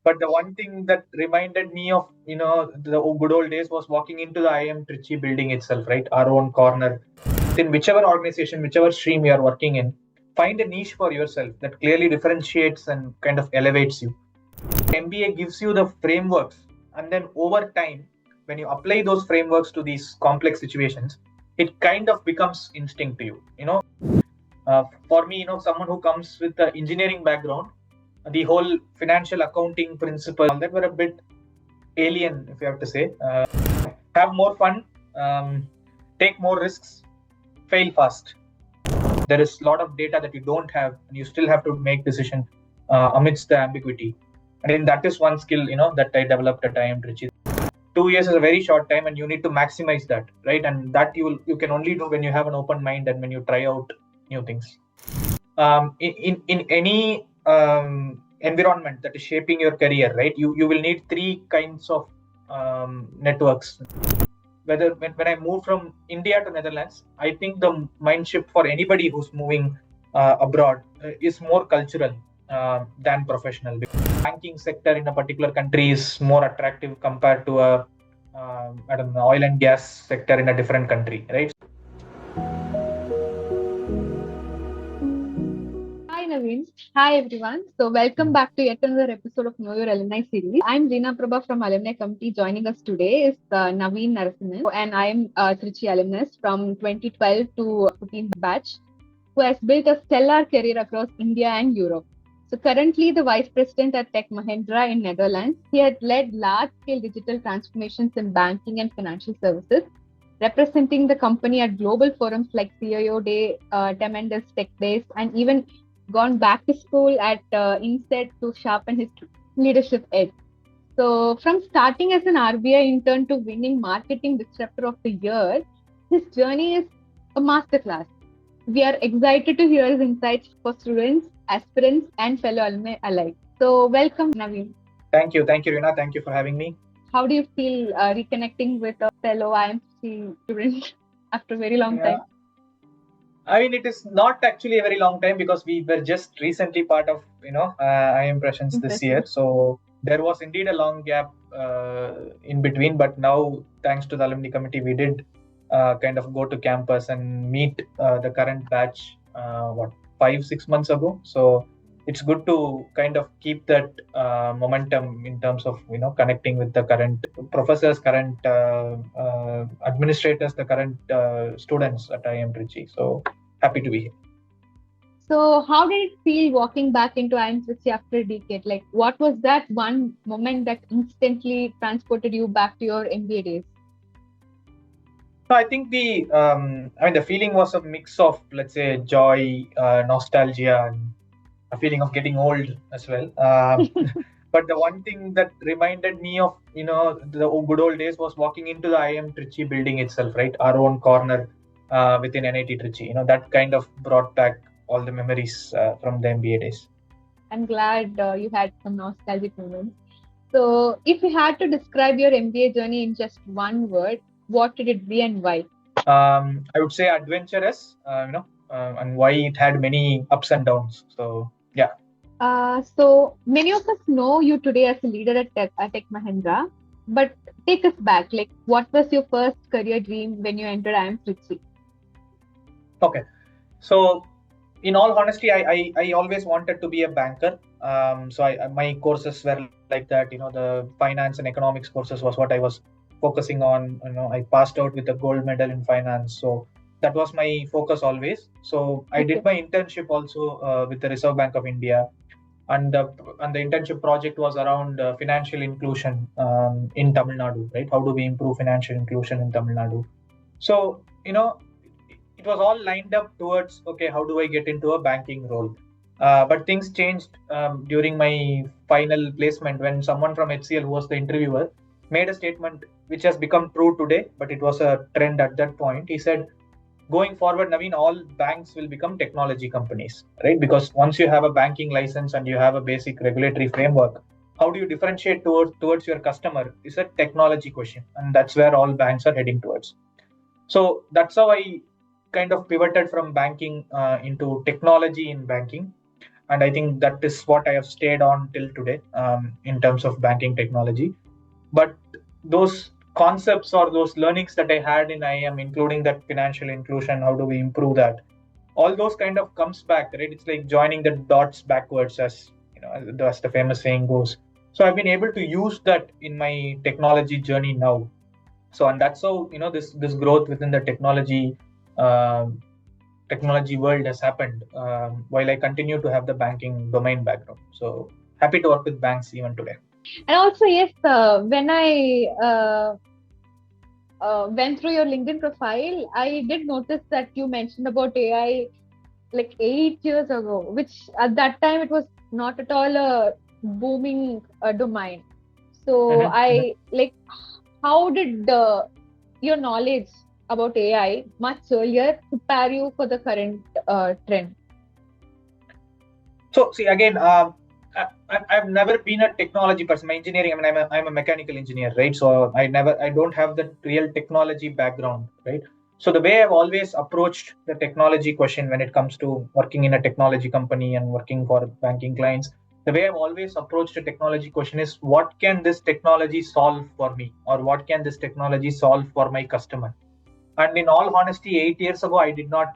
But the one thing that reminded me of, the good old days was walking into the IIM Trichy building itself, right? Our own corner. In whichever organization, whichever stream you are working in, find a niche for yourself that clearly differentiates and kind of elevates you. MBA gives you the frameworks, and then over time, when you apply those frameworks to these complex situations, it kind of becomes instinct to you. For me, someone who comes with the engineering background, the whole financial accounting principle that were a bit alien, if you have to say. Have more fun, take more risks, fail fast. There is a lot of data that you don't have, and you still have to make decision amidst the ambiguity. And then that is one skill, that I developed at IIM Trichy. 2 years is a very short time, and you need to maximize that, right? And that you can only do when you have an open mind and when you try out new things. In any environment that is shaping your career, right? You will need three kinds of networks. When I moved from India to Netherlands, I think the mind shift for anybody who's moving abroad is more cultural than professional. Banking sector in a particular country is more attractive compared to a oil and gas sector in a different country, right? Hi Navin. Hi everyone. So welcome back to yet another episode of Know Your Alumni series. I'm Reena Prabha from Alumni Committee. Joining us today is Navin Narasimhan, and I'm a Trichy alumnus from 2012 to 14 batch, who has built a stellar career across India and Europe. So currently the Vice President at Tech Mahindra in Netherlands. He had led large-scale digital transformations in banking and financial services, representing the company at global forums like CIO Day, Tremendous Tech Days, and even gone back to school at INSEAD to sharpen his leadership edge. So from starting as an RBI intern to winning Marketing Disruptor of the Year, his journey is a masterclass. We are excited to hear his insights for students, aspirants, and fellow alumni alike. So welcome, Navin. Thank you, Reena. Thank you for having me. How do you feel reconnecting with a fellow IIMC student after a very long time? I mean, it is not actually a very long time because we were just recently part of, IIMPressions this year. So there was indeed a long gap in between. But now, thanks to the alumni committee, we did kind of go to campus and meet the current batch, 5-6 months ago. So it's good to kind of keep that momentum in terms of, connecting with the current professors, current administrators, the current students at IIM Trichy. So happy to be here. So how did it feel walking back into IIM Trichy after a decade? Like, what was that one moment that instantly transported you back to your MBA days? No, I think the feeling was a mix of, let's say, joy, nostalgia, and a feeling of getting old as well. But the one thing that reminded me of, the good old days was walking into the IIM Trichy building itself, right? Our own corner within NIT Trichy. That kind of brought back all the memories from the MBA days. I'm glad you had some nostalgic moments. So if you had to describe your MBA journey in just one word, what would it be and why? I would say adventurous, and why it had many ups and downs. So, yeah. So many of us know you today as a leader at Tech Mahindra, but take us back. Like, what was your first career dream when you entered IIM Trichy? Okay, so in all honesty, I always wanted to be a banker. So my courses were like that. The finance and economics courses was what I was focusing on. I passed out with a gold medal in finance, so that was my focus always. So I did my internship also with the Reserve Bank of India. And the internship project was around financial inclusion in Tamil Nadu, right? How do we improve financial inclusion in Tamil Nadu? So, it was all lined up towards, okay, how do I get into a banking role? But things changed during my final placement when someone from HCL, who was the interviewer, made a statement which has become true today, but it was a trend at that point. He said, going forward, Naveen, all banks will become technology companies, right? Because once you have a banking license and you have a basic regulatory framework, how do you differentiate towards your customer is a technology question. And that's where all banks are heading towards. So that's how I kind of pivoted from banking into technology in banking. and I think that is what I have stayed on till today in terms of banking technology. But those concepts or those learnings that I had in IIM, including that financial inclusion, how do we improve that? All those kind of comes back, right? It's like joining the dots backwards, as as the famous saying goes. So I've been able to use that in my technology journey now. So, and that's how this growth within the um, technology world has happened, while I continue to have the banking domain background. So happy to work with banks even today. And also, yes, when I went through your LinkedIn profile, I did notice that you mentioned about AI like 8 years ago, which at that time it was not at all a booming domain. So Mhm, mhm. I like, how did your knowledge about AI much earlier prepare you for the current trend? So see again, I've never been a technology person. My engineering, I mean, I'm a mechanical engineer, right? So I don't have the real technology background, right? So the way I've always approached the technology question when it comes to working in a technology company and working for banking clients, the way I've always approached the technology question is, what can this technology solve for me, or what can this technology solve for my customer? And in all honesty, 8 years ago, I did not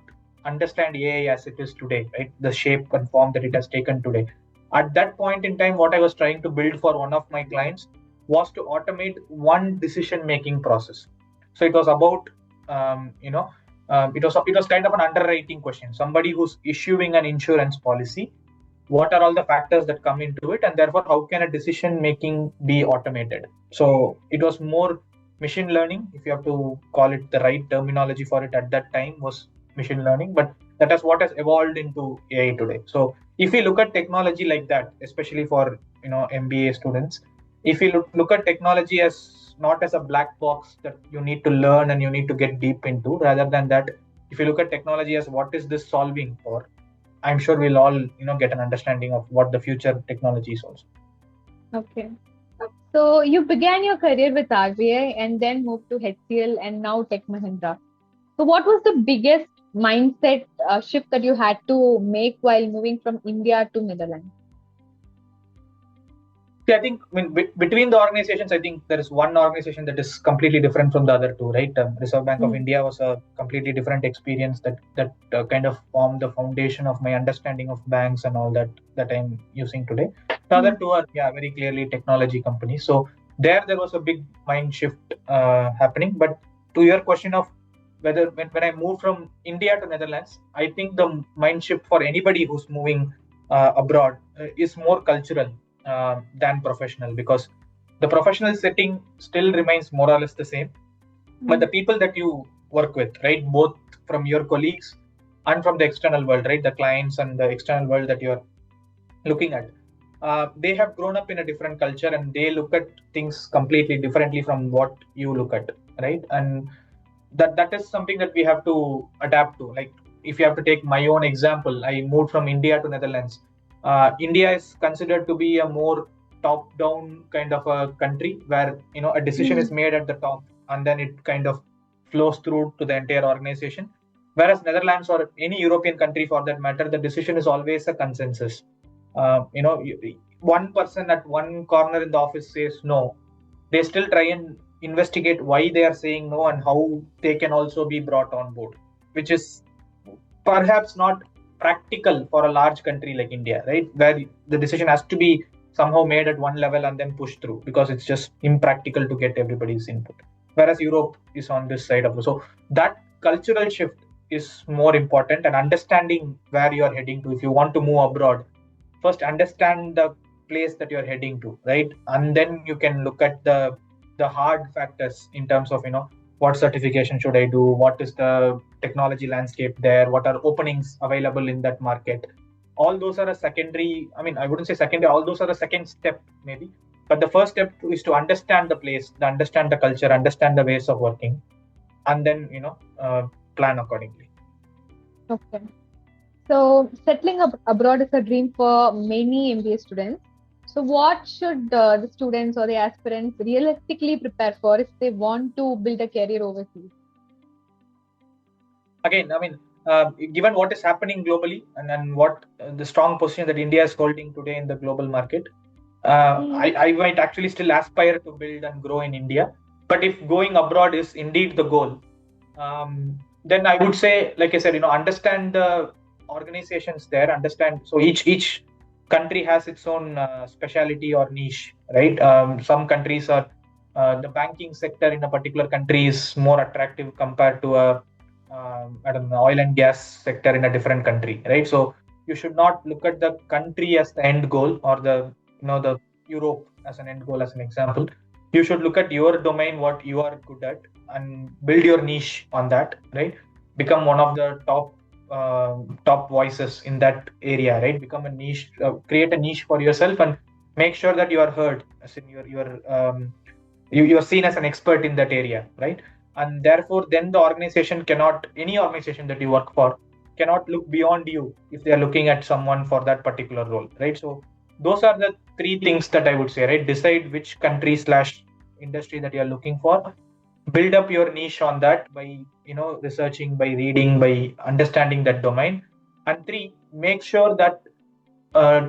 understand AI as it is today, right? The shape and form that it has taken today. At that point in time, what I was trying to build for one of my clients was to automate one decision-making process. So it was about, it was kind of an underwriting question. Somebody who's issuing an insurance policy, what are all the factors that come into it, and therefore how can a decision making be automated? So it was more machine learning, if you have to call it the right terminology for it. At that time was machine learning, but that is what has evolved into AI today. So if you look at technology like that, especially for MBA students, if you look at technology as not as a black box that you need to learn and you need to get deep into, rather than that, if you look at technology as what is this solving for, I'm sure we'll all get an understanding of what the future technology is also. Okay. So you began your career with RBI and then moved to HCL and now Tech Mahindra. So what was the biggest mindset shift that you had to make while moving from India to Netherlands? See, I think, I mean, between the organizations, I think there is one organization that is completely different from the other two, right? Reserve Bank of Mm. India was a completely different experience that kind of formed the foundation of my understanding of banks and all that I'm using today. The other Mm. two are, yeah, very clearly technology companies. So there was a big mind shift happening. But to your question of whether when I moved from India to Netherlands, I think the mind shift for anybody who's moving abroad is more cultural than professional, because the professional setting still remains more or less the same, but the Mm. people that you work with, right, both from your colleagues and from the external world, right, the clients and the external world that you're looking at, they have grown up in a different culture and they look at things completely differently from what you look at, right? And that is something that we have to adapt to. Like, if you have to take my own example, I moved from India to Netherlands. India is considered to be a more top down kind of a country, where a decision is Mm. made at the top and then it kind of flows through to the entire organization. Whereas Netherlands, or any European country for that matter, the decision is always a consensus. One person at one corner in the office says no, they still try and investigate why they are saying no and how they can also be brought on board, which is perhaps not practical for a large country like India, right? Where the decision has to be somehow made at one level and then pushed through, because it's just impractical to get everybody's input. Whereas Europe is on this side of it. So that cultural shift is more important, and understanding where you are heading to. If you want to move abroad, first understand the place that you're heading to, right? And then you can look at the hard factors in terms of what certification should I do, what is the technology landscape there, what are openings available in that market. All those are a secondary, I mean, I wouldn't say secondary, all those are a second step maybe, but the first step is to understand the place, understand the culture, understand the ways of working, and then plan accordingly. Okay. So settling up abroad is a dream for many MBA students. So what should the students or the aspirants realistically prepare for if they want to build a career overseas? Again, I mean, given what is happening globally and what the strong position that India is holding today in the global market, I might actually still aspire to build and grow in India. But if going abroad is indeed the goal, then I would say, like I said, understand the organizations there, understand. So each country has its own speciality or niche, right? Some countries are the banking sector in a particular country is more attractive compared to a I don't know, oil and gas sector in a different country, right? So you should not look at the country as the end goal or the Europe as an end goal as an example. You should look at your domain, what you are good at, and build your niche on that, right? Become one of the top voices in that area, right? Become a niche, create a niche for yourself, and make sure that you are heard, as in you are seen as an expert in that area, right? And therefore then the organization cannot, any organization that you work for cannot look beyond you if they are looking at someone for that particular role, right? So those are the three things that I would say, right? Decide which country slash industry that you are looking for, build up your niche on that by researching, by reading, by understanding that domain. And three, make sure that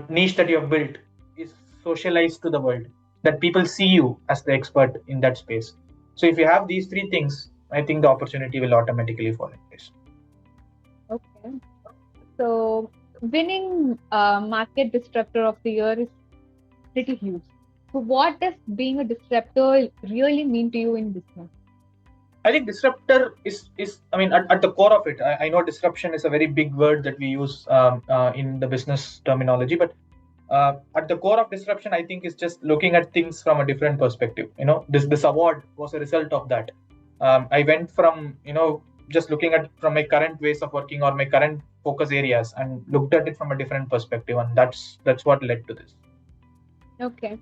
niche that you have built is socialized to the world, that people see you as the expert in that space. So if you have these three things, I think the opportunity will automatically fall in place. Okay. So winning market disruptor of the year is pretty huge. So what does being a disruptor really mean to you in business? I think disruptor is I mean, at the core of it, I know disruption is a very big word that we use in the business terminology, but at the core of disruption, I think is just looking at things from a different perspective. This award was a result of that. I went from just looking at from my current ways of working or my current focus areas and looked at it from a different perspective, and that's what led to this. Okay.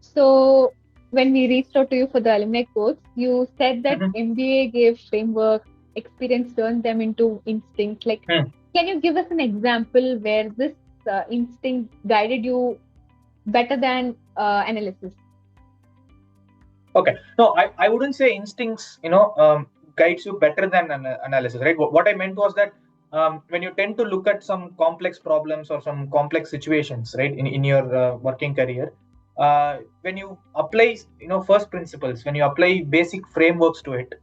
So when we reached out to you for the alumni course, you said that MBA gave framework, experience turned them into instincts. Like, can you give us an example where this instinct guided you better than analysis? Okay. No, I wouldn't say instincts, guides you better than analysis, right? What I meant was that when you tend to look at some complex problems or some complex situations, right, in your working career, when you apply, first principles, when you apply basic frameworks to it,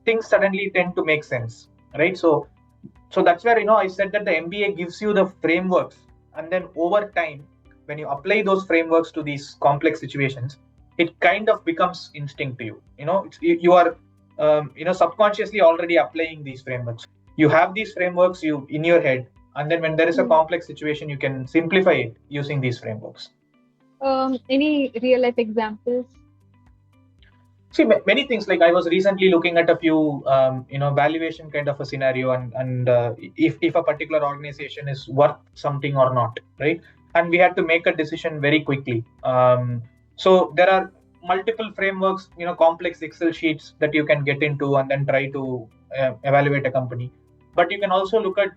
things suddenly tend to make sense, right? So that's where, I said that the MBA gives you the frameworks, and then over time, when you apply those frameworks to these complex situations, it kind of becomes instinct to you. You are subconsciously already applying these frameworks. You have these frameworks in your head, and then when there is a complex situation, you can simplify it using these frameworks. Any real life examples? See, many things. Like, I was recently looking at a few valuation kind of a scenario, and if a particular organization is worth something or not, right? And we had to make a decision very quickly. So there are multiple frameworks, complex Excel sheets that you can get into and then try to evaluate a company. But you can also look at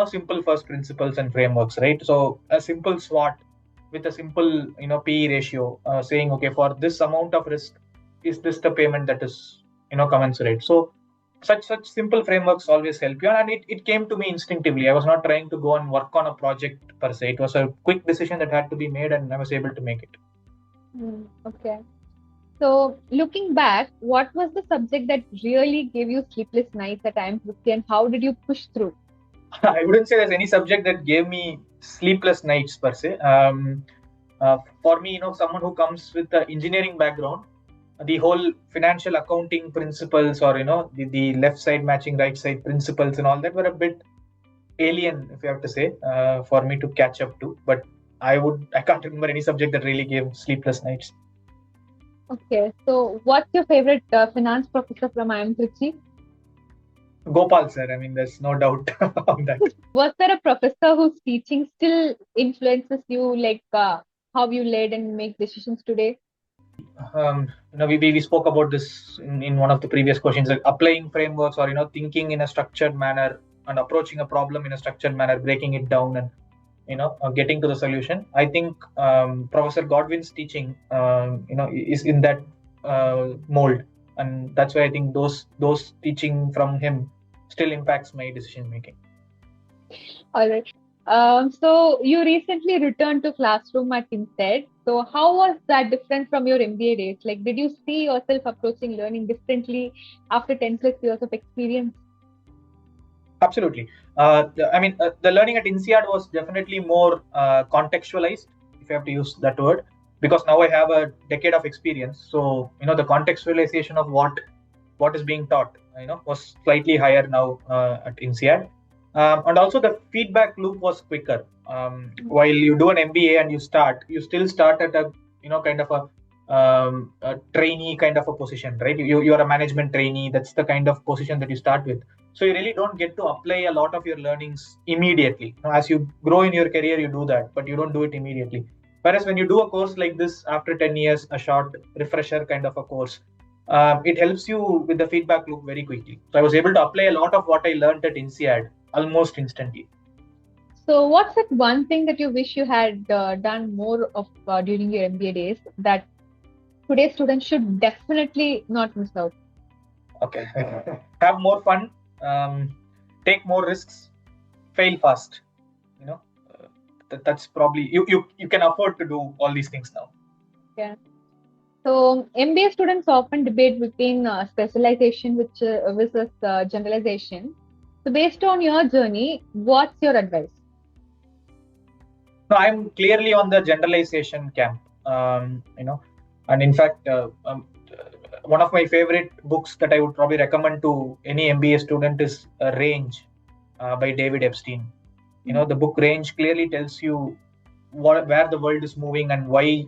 simple first principles and frameworks, right? So a simple SWOT with a simple PE ratio, saying, okay, for this amount of risk, is this the payment that is commensurate? So such simple frameworks always help you, and it came to me instinctively. I was not trying to go and work on a project per se. It was a quick decision that had to be made, and I was able to make it. Okay. So looking back, what was the subject that really gave you sleepless nights at IIM Trichy, and how did you push through? I wouldn't say there's any subject that gave me sleepless nights per se. For me, someone who comes with the engineering background, the whole financial accounting principles, or the left side matching right side principles and all that were a bit alien, if you have to say, for me to catch up to. But I can't remember any subject that really gave sleepless nights. Okay, so what's your favorite finance professor from IIM Trichy? Gopal sir, I mean, there's no doubt on that. Was there a professor whose teaching still influences you, like how you led and make decisions today? We spoke about this in one of the previous questions, like applying frameworks or thinking in a structured manner and approaching a problem in a structured manner, breaking it down and getting to the solution. I think Professor Godwin's teaching is in that mold, and that's why I think those teaching from him still impacts my decision making. All right. So you recently returned to classroom at INSEAD. So how was that different from your MBA days? Like, did you see yourself approaching learning differently after 10 plus years of experience? Absolutely. The learning at INSEAD was definitely more contextualized, if you have to use that word, because now I have a decade of experience. So, the contextualization of what is being taught, was slightly higher now at INSEAD. And also the feedback loop was quicker. While you do an MBA and you still start at a, kind of a trainee kind of a position, right? You're a management trainee. That's the kind of position that you start with. So you really don't get to apply a lot of your learnings immediately. As you grow in your career, you do that, but you don't do it immediately. Whereas when you do a course like this after 10 years, a short refresher kind of a course, it helps you with the feedback loop very quickly. So I was able to apply a lot of what I learned at INSEAD almost instantly. So what's that one thing that you wish you had done more of during your MBA days that today's students should definitely not miss out? Okay. Have more fun, take more risks, fail fast. You know, that's probably you can afford to do all these things now. Yeah. So MBA students often debate between specialization versus generalization. So based on your journey, what's your advice? No, I'm clearly on the generalization camp. And in fact, one of my favorite books that I would probably recommend to any MBA student is Range by David Epstein. The book Range clearly tells you where the world is moving and why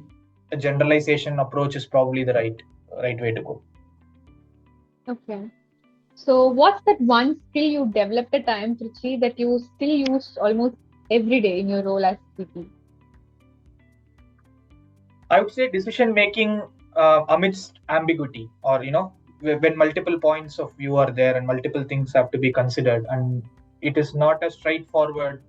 a generalization approach is probably the right way to go. Okay. So what's that one skill you developed at IIM Trichy that you still use almost every day in your role as CP? I would say decision making amidst ambiguity, or when multiple points of view are there and multiple things have to be considered, and it is not a straightforward,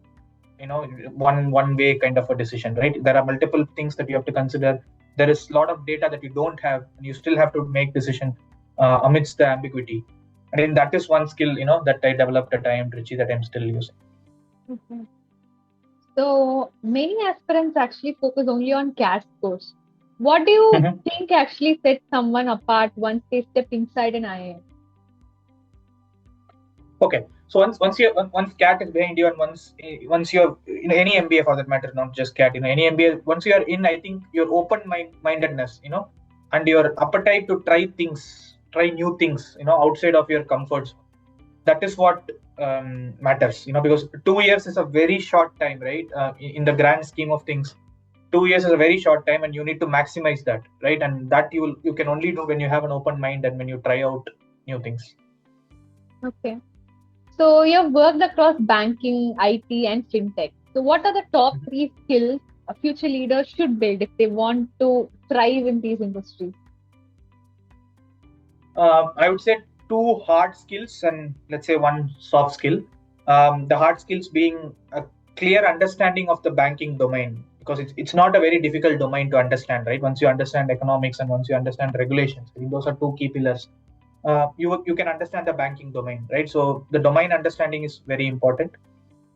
one way kind of a decision, right? There are multiple things that you have to consider. There is a lot of data that you don't have, and you still have to make decision amidst the ambiguity. And then that is one skill, that I developed at IIM Trichy that I'm still using. Okay. So many aspirants actually focus only on CAT scores. What do you think actually sets someone apart once they step inside an IIM? Okay, so once CAT is behind you, and once you're any MBA for that matter, not just CAT, any MBA, once you are in, I think your mindedness, and your appetite to try new things, outside of your comfort zone. That is what matters, because 2 years is a very short time, right? In the grand scheme of things, 2 years is a very short time, and you need to maximize that, right? And that you can only do when you have an open mind and when you try out new things. Okay. So you've worked across banking, IT, and fintech. So what are the top three skills a future leader should build if they want to thrive in these industries? I would say 2 hard skills and let's say 1 soft skill. The hard skills being a clear understanding of the banking domain, because it's not a very difficult domain to understand, right? Once you understand economics and once you understand regulations, I think those are 2 key pillars. You can understand the banking domain, right? So the domain understanding is very important.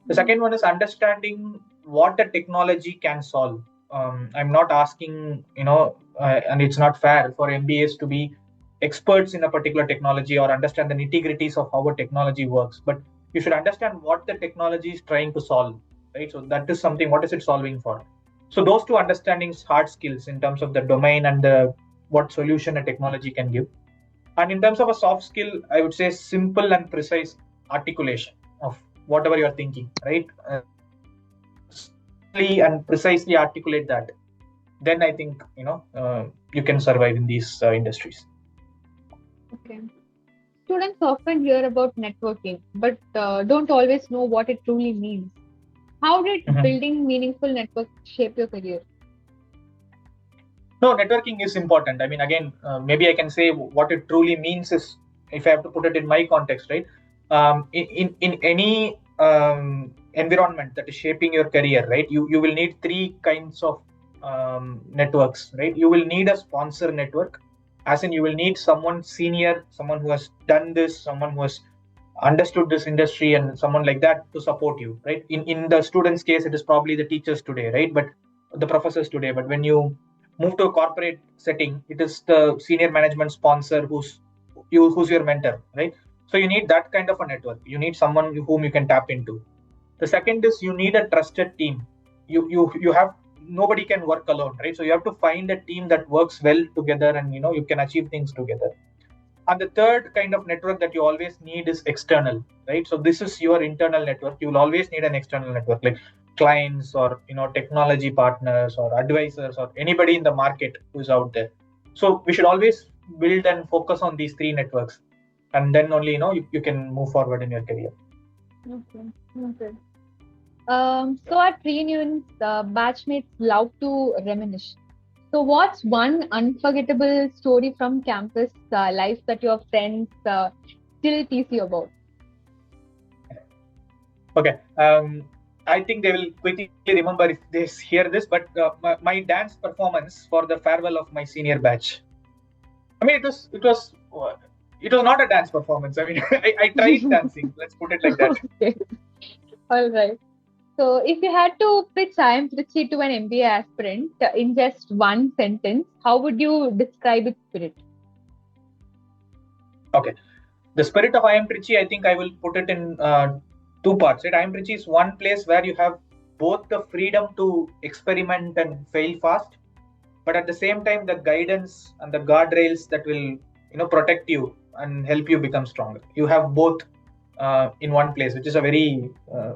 The second one is understanding what a technology can solve. I'm not asking, and it's not fair for MBAs to be experts in a particular technology or understand the nitty-gritties of how a technology works, but you should understand what the technology is trying to solve, right? So that is something, what is it solving for? So those 2 understandings, hard skills in terms of the domain and the what solution a technology can give. And in terms of a soft skill, I would say simple and precise articulation of whatever you're thinking, right? Simply and precisely articulate that. Then I think, you can survive in these industries. Okay. Students often hear about networking, but don't always know what it truly means. How did building meaningful networks shape your career? No, networking is important. I mean, again, maybe I can say what it truly means is, if I have to put it in my context, right? In any environment that is shaping your career, right? You will need 3 kinds of networks, right? You will need a sponsor network, as in you will need someone senior, someone who has done this, someone who has understood this industry and someone like that to support you, right? In the students case, it is probably the teachers today, right? But the professors today. But when you move to a corporate setting, it is the senior management sponsor who's your mentor, right? So you need that kind of a network. You need someone whom you can tap into. The second is you need a trusted team. You have nobody can work alone, right? So you have to find a team that works well together, and you can achieve things together. And the third kind of network that you always need is external, right? So this is your internal network. You will always need an external network, like clients or technology partners or advisors or anybody in the market who's out there. So we should always build and focus on these three networks, and then only you can move forward in your career. Okay. Okay. So at reunions, batchmates love to reminisce. So what's one unforgettable story from campus life that your friends still tease you about? Okay. I think they will quickly remember if they hear this, but my dance performance for the farewell of my senior batch. I mean, it was not a dance performance. I mean, I tried dancing. Let's put it like that. Okay. All right. So if you had to pitch IIM Trichy to an MBA aspirant in just one sentence, how would you describe its spirit? Okay. The spirit of IIM Trichy, I think I will put it in two parts. Right? IIM Trichy is one place where you have both the freedom to experiment and fail fast, but at the same time the guidance and the guardrails that will protect you and help you become stronger. You have both in one place, which is a very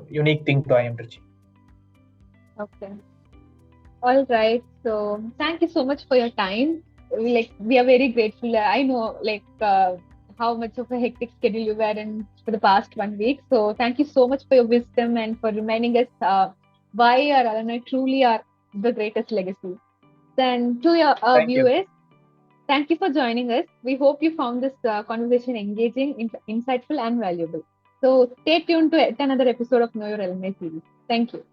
unique thing to IIM Trichy. Okay. All right. So thank you so much for your time. We are very grateful. I know how much of a hectic schedule you were in for the past 1 week. So thank you so much for your wisdom and for reminding us why our alumni truly are the greatest legacy. Then to your Thank you. viewers, thank you for joining us. We hope you found this conversation engaging, insightful, and valuable. So stay tuned to yet another episode of Know Your Alumni series. Thank you.